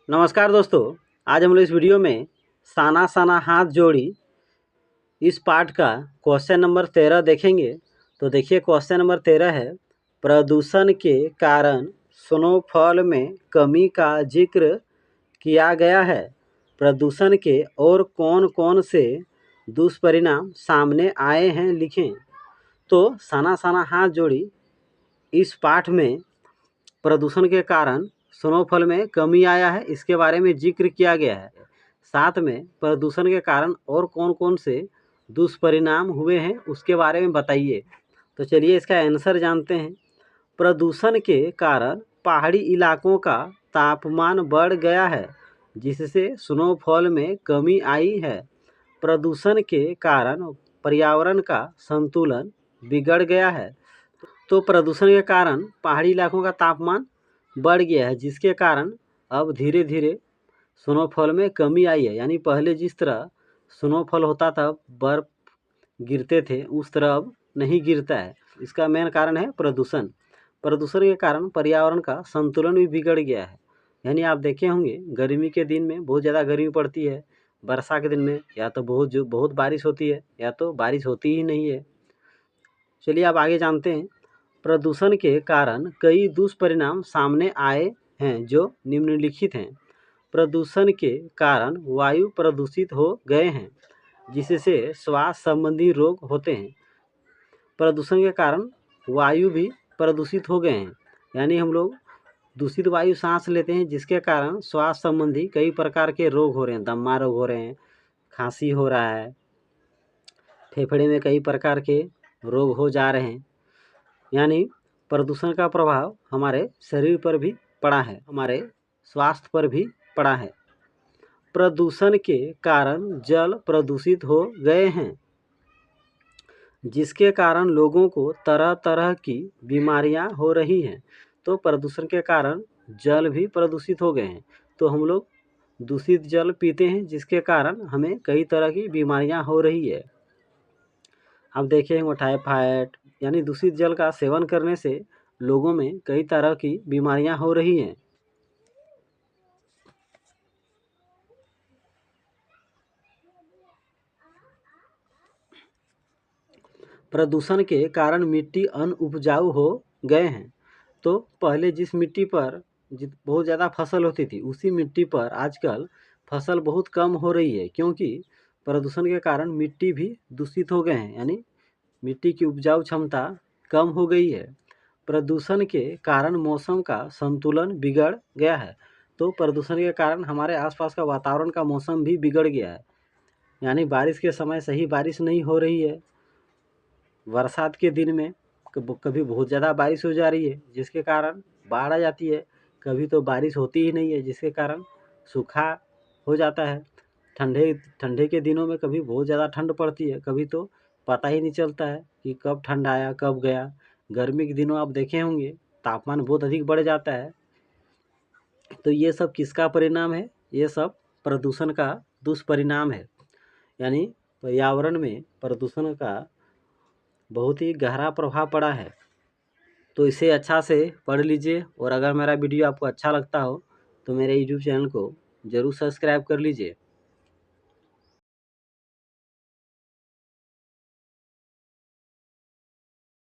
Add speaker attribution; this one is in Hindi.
Speaker 1: नमस्कार दोस्तों, आज हम लोग इस वीडियो में साना साना हाथ जोड़ी इस पाठ का क्वेश्चन नंबर 13 देखेंगे। तो देखिए क्वेश्चन नंबर 13 है, प्रदूषण के कारण स्नोफॉल में कमी का जिक्र किया गया है। प्रदूषण के और कौन कौन से दुष्परिणाम सामने आए हैं लिखें। तो साना साना हाथ जोड़ी इस पाठ में प्रदूषण के कारण स्नोफॉल में कमी आया है, इसके बारे में जिक्र किया गया है। साथ में प्रदूषण के कारण और कौन कौन से दुष्परिणाम हुए हैं उसके बारे में बताइए। तो चलिए इसका आंसर जानते हैं। प्रदूषण के कारण पहाड़ी इलाकों का तापमान बढ़ गया है, जिससे स्नोफॉल में कमी आई है। प्रदूषण के कारण पर्यावरण का संतुलन बिगड़ गया है। तो प्रदूषण के कारण पहाड़ी इलाकों का तापमान बढ़ गया है, जिसके कारण अब धीरे धीरे स्नोफॉल में कमी आई है। यानी पहले जिस तरह स्नोफॉल होता था, बर्फ़ गिरते थे, उस तरह अब नहीं गिरता है। इसका मेन कारण है प्रदूषण। प्रदूषण के कारण पर्यावरण का संतुलन भी बिगड़ गया है। यानी आप देखे होंगे गर्मी के दिन में बहुत ज़्यादा गर्मी पड़ती है, वर्षा के दिन में या तो बहुत बारिश होती है या तो बारिश होती ही नहीं है। चलिए अब आगे जानते हैं। प्रदूषण के कारण कई दुष्परिणाम सामने आए हैं जो निम्नलिखित हैं। प्रदूषण के कारण वायु प्रदूषित हो गए हैं, जिससे श्वास संबंधी रोग होते हैं। प्रदूषण के कारण वायु भी प्रदूषित हो गए हैं, यानी हम लोग दूषित वायु सांस लेते हैं, जिसके कारण श्वास संबंधी कई प्रकार के रोग हो रहे हैं। दमा रोग हो रहे हैं, खांसी हो रहा है, फेफड़े में कई प्रकार के रोग हो जा रहे हैं। यानी प्रदूषण का प्रभाव हमारे शरीर पर भी पड़ा है, हमारे स्वास्थ्य पर भी पड़ा है। प्रदूषण के कारण जल प्रदूषित हो गए हैं, जिसके कारण लोगों को तरह तरह की बीमारियां हो रही हैं। तो प्रदूषण के कारण जल भी प्रदूषित हो गए हैं। तो हम लोग दूषित जल पीते हैं, जिसके कारण हमें कई तरह की बीमारियां हो रही है। अब देखें टाइफाइड, यानी दूषित जल का सेवन करने से लोगों में कई तरह की बीमारियां हो रही हैं। प्रदूषण के कारण मिट्टी अनउपजाऊ हो गए हैं। तो पहले जिस मिट्टी पर बहुत ज़्यादा फसल होती थी, उसी मिट्टी पर आजकल फसल बहुत कम हो रही है, क्योंकि प्रदूषण के कारण मिट्टी भी दूषित हो गए हैं। यानी मिट्टी की उपजाऊ क्षमता कम हो गई है। प्रदूषण के कारण मौसम का संतुलन बिगड़ गया है। तो प्रदूषण के कारण हमारे आसपास का वातावरण का मौसम भी बिगड़ गया है। यानी बारिश के समय सही बारिश नहीं हो रही है। बरसात के दिन में कभी बहुत ज़्यादा बारिश हो जा रही है, जिसके कारण बाढ़ आ जाती है। कभी तो बारिश होती ही नहीं है, जिसके कारण सूखा हो जाता है। ठंडे के दिनों में कभी बहुत ज़्यादा ठंड पड़ती है, कभी तो पता ही नहीं चलता है कि कब ठंड आया कब गया। गर्मी के दिनों आप देखे होंगे तापमान बहुत अधिक बढ़ जाता है। तो ये सब किसका परिणाम है? ये सब प्रदूषण का दुष्परिणाम है। यानी पर्यावरण में प्रदूषण का बहुत ही गहरा प्रभाव पड़ा है। तो इसे अच्छा से पढ़ लीजिए, और अगर मेरा वीडियो आपको अच्छा लगता हो तो मेरे यूट्यूब चैनल को ज़रूर सब्सक्राइब कर लीजिए।